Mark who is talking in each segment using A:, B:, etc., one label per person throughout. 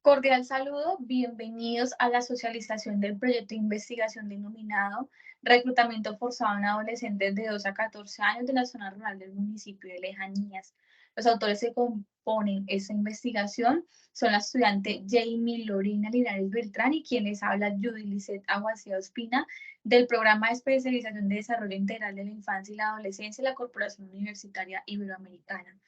A: Cordial saludo, bienvenidos a la socialización del proyecto de investigación denominado Reclutamiento forzado en adolescentes de 2 a 14 años de la zona rural del municipio de Lejanías. Los autores que componen esta investigación son la estudiante Jamie Lorena Linares Beltrán y quienes habla Judy Lisset Aguacía Ospina del Programa de Especialización de Desarrollo Integral de la Infancia y la Adolescencia de la Corporación Universitaria Iberoamericana.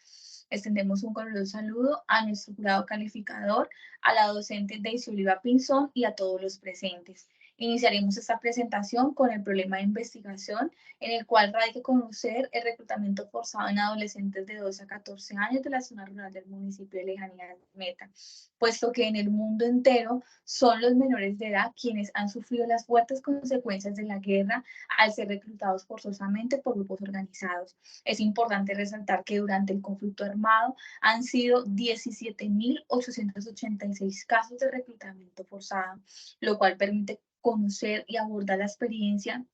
A: Extendemos un cordial saludo a nuestro jurado calificador, a la docente Daisy Oliva Pinzón y a todos los presentes. Iniciaremos esta presentación con el problema de investigación en el cual radica conocer el reclutamiento forzado en adolescentes de 12 a 14 años de la zona rural del municipio de Lejanías Meta, puesto que en el mundo entero son los menores de edad quienes han sufrido las fuertes consecuencias de la guerra al ser reclutados forzosamente por grupos organizados. Es importante resaltar que durante el conflicto armado han sido 17.886 casos de reclutamiento forzado, lo cual permite conocer y abordar la experiencia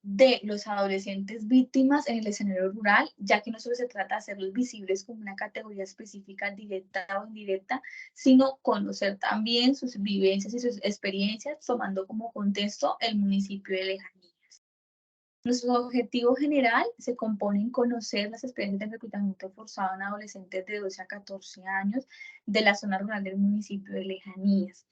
A: de los adolescentes víctimas en el escenario rural, ya que no solo se trata de hacerlos visibles como una categoría específica directa o indirecta, sino conocer también sus vivencias y sus experiencias, tomando como contexto el municipio de Lejanías. Nuestro objetivo general se compone en conocer las experiencias de reclutamiento forzado en adolescentes de 12 a 14 años de la zona rural del municipio de Lejanías.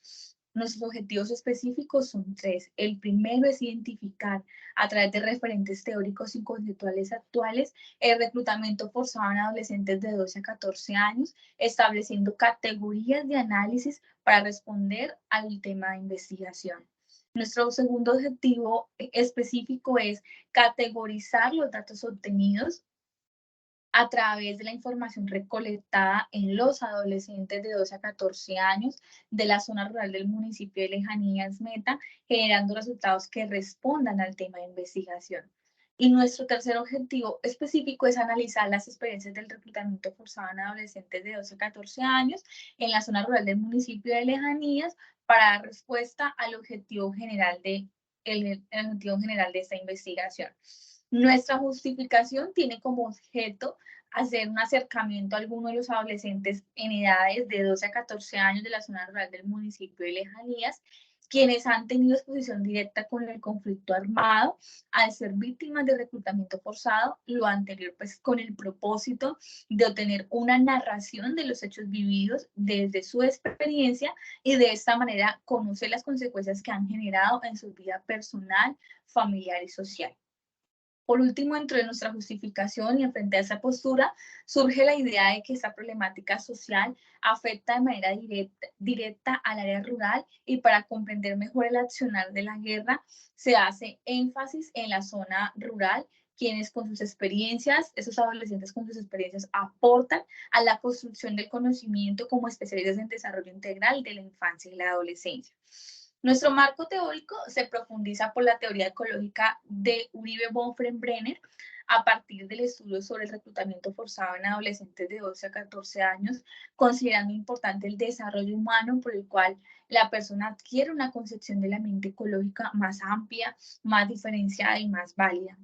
A: Nuestros objetivos específicos son tres. El primero es identificar a través de referentes teóricos y conceptuales actuales el reclutamiento forzado en adolescentes de 12 a 14 años, estableciendo categorías de análisis para responder al tema de investigación. Nuestro segundo objetivo específico es categorizar los datos obtenidos a través de la información recolectada en los adolescentes de 12 a 14 años de la zona rural del municipio de Lejanías Meta, generando resultados que respondan al tema de investigación. Y nuestro tercer objetivo específico es analizar las experiencias del reclutamiento forzado en adolescentes de 12 a 14 años en la zona rural del municipio de Lejanías para dar respuesta al objetivo general el objetivo general de esta investigación. Nuestra justificación tiene como objeto hacer un acercamiento a alguno de los adolescentes en edades de 12 a 14 años de la zona rural del municipio de Lejanías, quienes han tenido exposición directa con el conflicto armado al ser víctimas de reclutamiento forzado, lo anterior pues con el propósito de obtener una narración de los hechos vividos desde su experiencia y de esta manera conocer las consecuencias que han generado en su vida personal, familiar y social. Por último, dentro de nuestra justificación y frente a esa postura, surge la idea de que esta problemática social afecta de manera directa al área rural y para comprender mejor el accionar de la guerra se hace énfasis en la zona rural, quienes con sus experiencias, esos adolescentes con sus experiencias aportan a la construcción del conocimiento como especialistas en desarrollo integral de la infancia y la adolescencia. Nuestro marco teórico se profundiza por la teoría ecológica de Uribe Bonfren-Brenner a partir del estudio sobre el reclutamiento forzado en adolescentes de 12 a 14 años, considerando importante el desarrollo humano por el cual la persona adquiere una concepción de la mente ecológica más amplia, más diferenciada y más válida.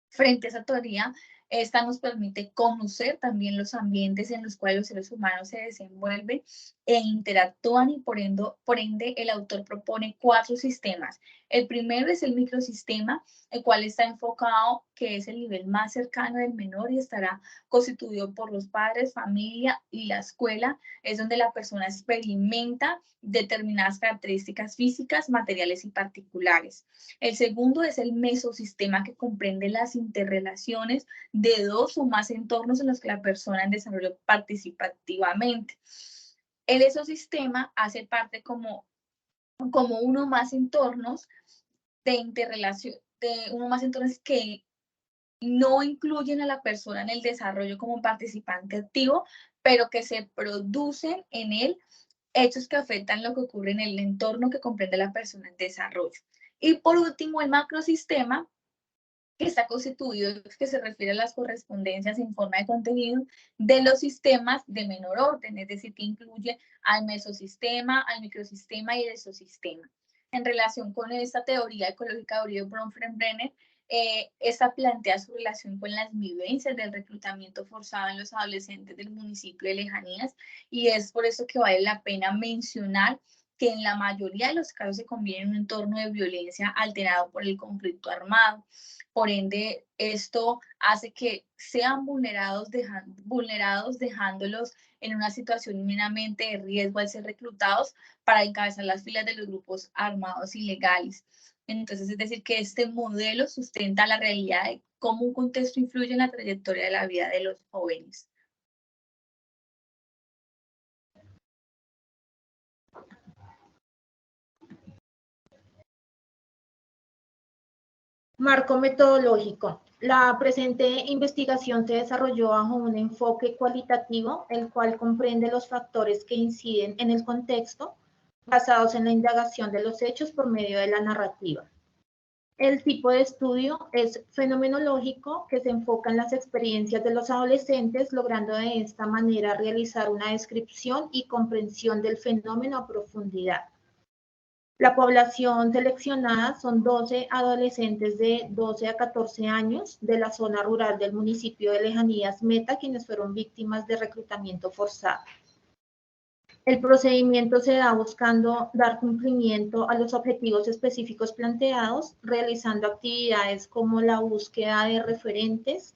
A: Frente a esa teoría, esta nos permite conocer también los ambientes en los cuales los seres humanos se desenvuelven e interactúan y por ende el autor propone 4 sistemas. El primero es el microsistema, el cual está enfocado, que es el nivel más cercano del menor y estará constituido por los padres, familia y la escuela, es donde la persona experimenta determinadas características físicas, materiales y particulares. El segundo es el mesosistema, que comprende las interrelaciones de 2 o más entornos en los que la persona desarrolla participativamente. El ecosistema hace parte como uno más entornos de interrelación, de uno más entornos que no incluyen a la persona en el desarrollo como participante activo, pero que se producen en él hechos que afectan lo que ocurre en el entorno que comprende la persona en desarrollo. Y por último, el macrosistema, que está constituido, que se refiere a las correspondencias en forma de contenido de los sistemas de menor orden, es decir, que incluye al mesosistema, al microsistema y el exosistema. En relación con esta teoría ecológica de Uribe Bronfenbrenner, Esta plantea su relación con las vivencias del reclutamiento forzado en los adolescentes del municipio de Lejanías, y es por eso que vale la pena mencionar que en la mayoría de los casos se conviene en un entorno de violencia alterado por el conflicto armado. Por ende, esto hace que sean vulnerados dejándolos en una situación inminente de riesgo al ser reclutados para encabezar las filas de los grupos armados ilegales. Entonces, es decir, que este modelo sustenta la realidad de cómo un contexto influye en la trayectoria de la vida de los jóvenes.
B: Marco metodológico. La presente investigación se desarrolló bajo un enfoque cualitativo, el cual comprende los factores que inciden en el contexto, basados en la indagación de los hechos por medio de la narrativa. El tipo de estudio es fenomenológico, que se enfoca en las experiencias de los adolescentes, logrando de esta manera realizar una descripción y comprensión del fenómeno a profundidad. La población seleccionada son 12 adolescentes de 12 a 14 años de la zona rural del municipio de Lejanías Meta, quienes fueron víctimas de reclutamiento forzado. El procedimiento se da buscando dar cumplimiento a los objetivos específicos planteados, realizando actividades como la búsqueda de referentes,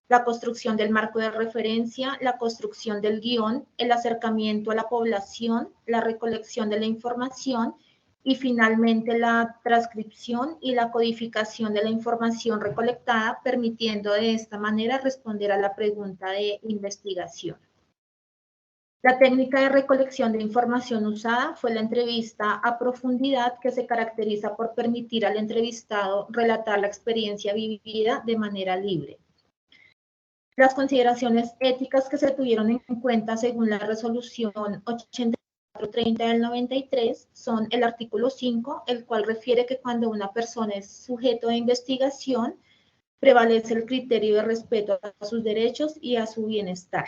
B: la construcción del marco de referencia, la construcción del guión, el acercamiento a la población, la recolección de la información y finalmente la transcripción y la codificación de la información recolectada, permitiendo de esta manera responder a la pregunta de investigación. La técnica de recolección de información usada fue la entrevista a profundidad, que se caracteriza por permitir al entrevistado relatar la experiencia vivida de manera libre. Las consideraciones éticas que se tuvieron en cuenta según la resolución 8430 del 93 son el artículo 5, el cual refiere que cuando una persona es sujeto de investigación, prevalece el criterio de respeto a sus derechos y a su bienestar.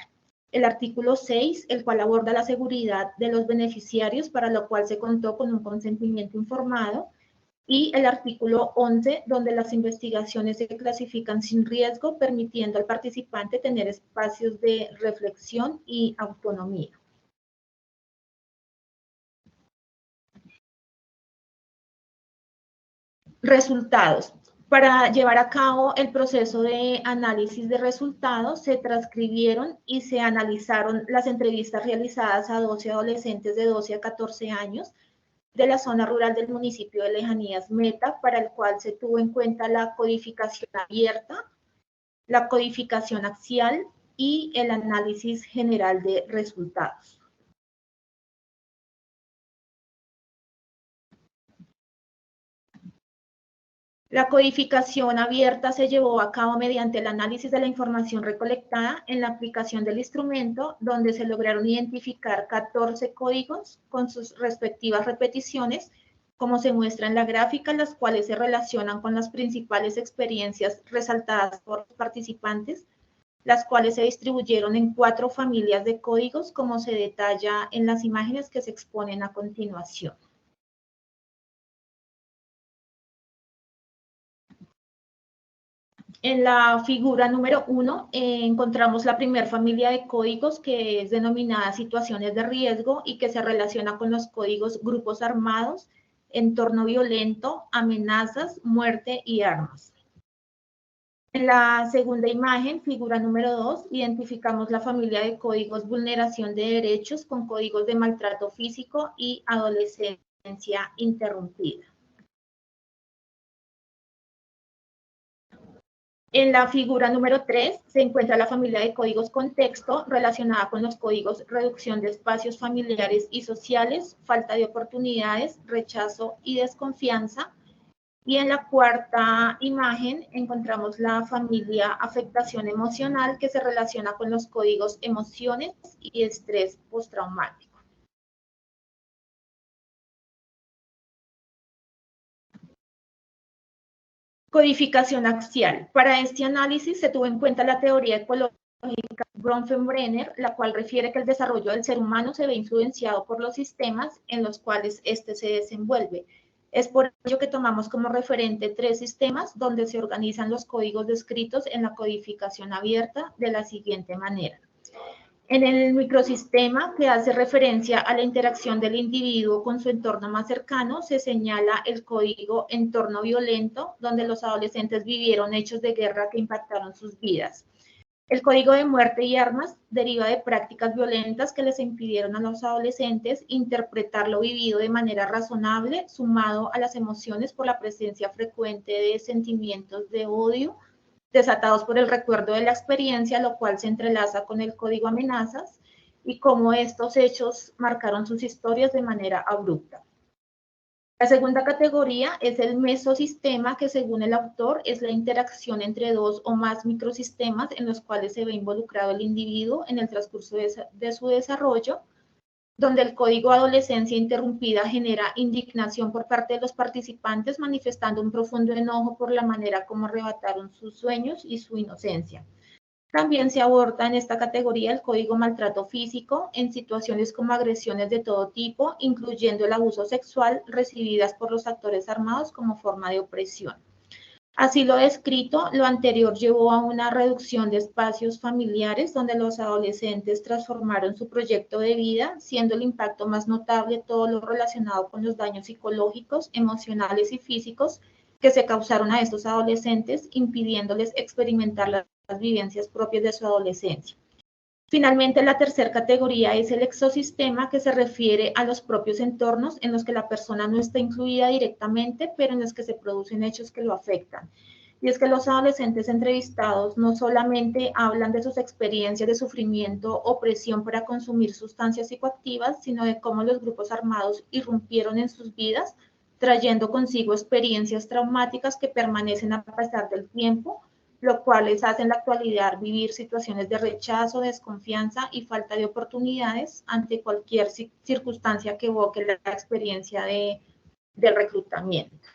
B: El artículo 6, el cual aborda la seguridad de los beneficiarios, para lo cual se contó con un consentimiento informado. Y el artículo 11, donde las investigaciones se clasifican sin riesgo, permitiendo al participante tener espacios de reflexión y autonomía. Resultados. Para llevar a cabo el proceso de análisis de resultados, se transcribieron y se analizaron las entrevistas realizadas a 12 adolescentes de 12 a 14 años, de la zona rural del municipio de Lejanías Meta, para el cual se tuvo en cuenta la codificación abierta, la codificación axial y el análisis general de resultados. La codificación abierta se llevó a cabo mediante el análisis de la información recolectada en la aplicación del instrumento, donde se lograron identificar 14 códigos con sus respectivas repeticiones, como se muestra en la gráfica, las cuales se relacionan con las principales experiencias resaltadas por los participantes, las cuales se distribuyeron en 4 familias de códigos, como se detalla en las imágenes que se exponen a continuación. En la figura número 1 encontramos la primera familia de códigos, que es denominada situaciones de riesgo y que se relaciona con los códigos grupos armados, entorno violento, amenazas, muerte y armas. En la segunda imagen, figura número 2, identificamos la familia de códigos vulneración de derechos con códigos de maltrato físico y adolescencia interrumpida. En la figura número 3 se encuentra la familia de códigos contexto, relacionada con los códigos reducción de espacios familiares y sociales, falta de oportunidades, rechazo y desconfianza. Y en la cuarta imagen encontramos la familia afectación emocional, que se relaciona con los códigos emociones y estrés postraumático. Codificación axial. Para este análisis se tuvo en cuenta la teoría ecológica Bronfenbrenner, la cual refiere que el desarrollo del ser humano se ve influenciado por los sistemas en los cuales éste se desenvuelve. Es por ello que tomamos como referente 3 sistemas donde se organizan los códigos descritos en la codificación abierta de la siguiente manera. En el microsistema, que hace referencia a la interacción del individuo con su entorno más cercano, se señala el código entorno violento, donde los adolescentes vivieron hechos de guerra que impactaron sus vidas. El código de muerte y armas deriva de prácticas violentas que les impidieron a los adolescentes interpretar lo vivido de manera razonable, sumado a las emociones por la presencia frecuente de sentimientos de odio desatados por el recuerdo de la experiencia, lo cual se entrelaza con el código amenazas y cómo estos hechos marcaron sus historias de manera abrupta. La segunda categoría es el mesosistema, que según el autor es la interacción entre 2 o más microsistemas en los cuales se ve involucrado el individuo en el transcurso de su desarrollo, donde el código adolescencia interrumpida genera indignación por parte de los participantes, manifestando un profundo enojo por la manera como arrebataron sus sueños y su inocencia. También se aborda en esta categoría el código maltrato físico en situaciones como agresiones de todo tipo, incluyendo el abuso sexual recibidas por los actores armados como forma de opresión. Así lo descrito, lo anterior llevó a una reducción de espacios familiares donde los adolescentes transformaron su proyecto de vida, siendo el impacto más notable todo lo relacionado con los daños psicológicos, emocionales y físicos que se causaron a estos adolescentes, impidiéndoles experimentar las vivencias propias de su adolescencia. Finalmente, la tercera categoría es el exosistema, que se refiere a los propios entornos en los que la persona no está incluida directamente, pero en los que se producen hechos que lo afectan. Y es que los adolescentes entrevistados no solamente hablan de sus experiencias de sufrimiento o presión para consumir sustancias psicoactivas, sino de cómo los grupos armados irrumpieron en sus vidas, trayendo consigo experiencias traumáticas que permanecen a pesar del tiempo, lo cual les hace en la actualidad vivir situaciones de rechazo, desconfianza y falta de oportunidades ante cualquier circunstancia que evoque la experiencia de reclutamiento.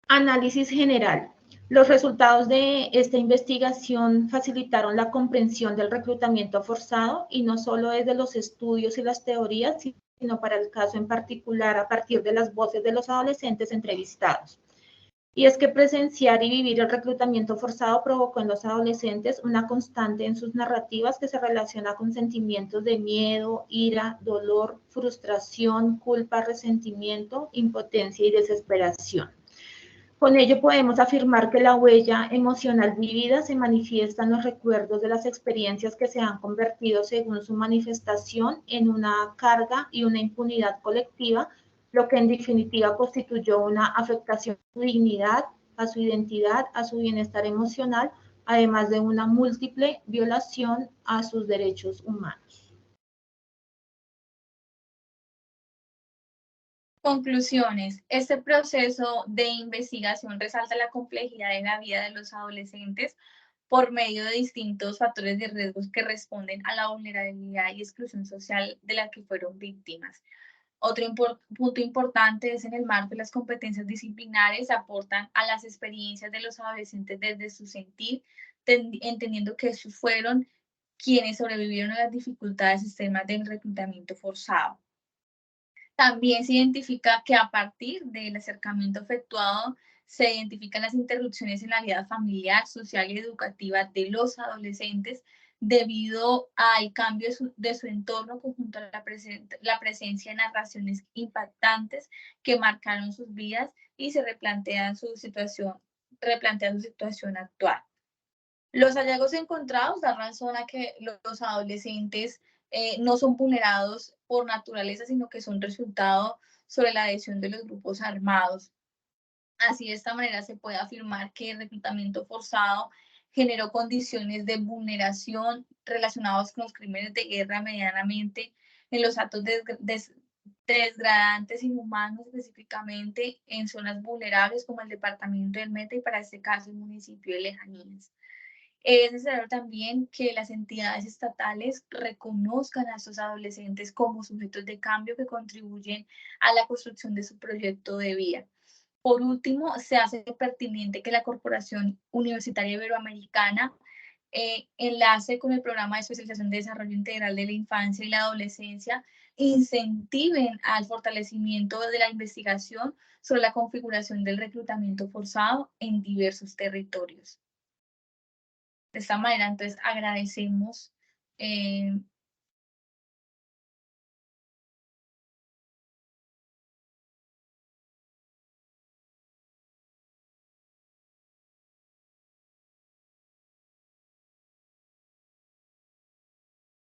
B: Análisis general. Los resultados de esta investigación facilitaron la comprensión del reclutamiento forzado, y no solo desde los estudios y las teorías, sino para el caso en particular a partir de las voces de los adolescentes entrevistados. Y es que presenciar y vivir el reclutamiento forzado provocó en los adolescentes una constante en sus narrativas que se relaciona con sentimientos de miedo, ira, dolor, frustración, culpa, resentimiento, impotencia y desesperación. Con ello podemos afirmar que la huella emocional vivida se manifiesta en los recuerdos de las experiencias que se han convertido, según su manifestación, en una carga y una impunidad colectiva, lo que en definitiva constituyó una afectación a su dignidad, a su identidad, a su bienestar emocional, además de una múltiple violación a sus derechos humanos.
A: Conclusiones. Este proceso de investigación resalta la complejidad de la vida de los adolescentes por medio de distintos factores de riesgos que responden a la vulnerabilidad y exclusión social de la que fueron víctimas. Otro punto importante es en el marco de las competencias disciplinares, aportan a las experiencias de los adolescentes desde su sentir, entendiendo que esos fueron quienes sobrevivieron a las dificultades del sistema del reclutamiento forzado. También se identifica que a partir del acercamiento efectuado se identifican las interrupciones en la vida familiar, social y educativa de los adolescentes debido al cambio de su entorno conjunto a la presencia de narraciones impactantes que marcaron sus vidas y se replantean su situación actual. Los hallazgos encontrados dan razón a que los adolescentes no son vulnerados por naturaleza, sino que son resultado sobre la adhesión de los grupos armados. Así, de esta manera se puede afirmar que el reclutamiento forzado generó condiciones de vulneración relacionados con los crímenes de guerra medianamente en los actos desgradantes inhumanos, específicamente en zonas vulnerables como el departamento del Meta y para este caso el municipio de Lejanías. Es necesario también que las entidades estatales reconozcan a estos adolescentes como sujetos de cambio que contribuyen a la construcción de su proyecto de vida. Por último, se hace pertinente que la Corporación Universitaria Iberoamericana enlace con el Programa de Especialización de Desarrollo Integral de la Infancia y la Adolescencia incentiven al fortalecimiento de la investigación sobre la configuración del reclutamiento forzado en diversos territorios. De esta manera, entonces, agradecemos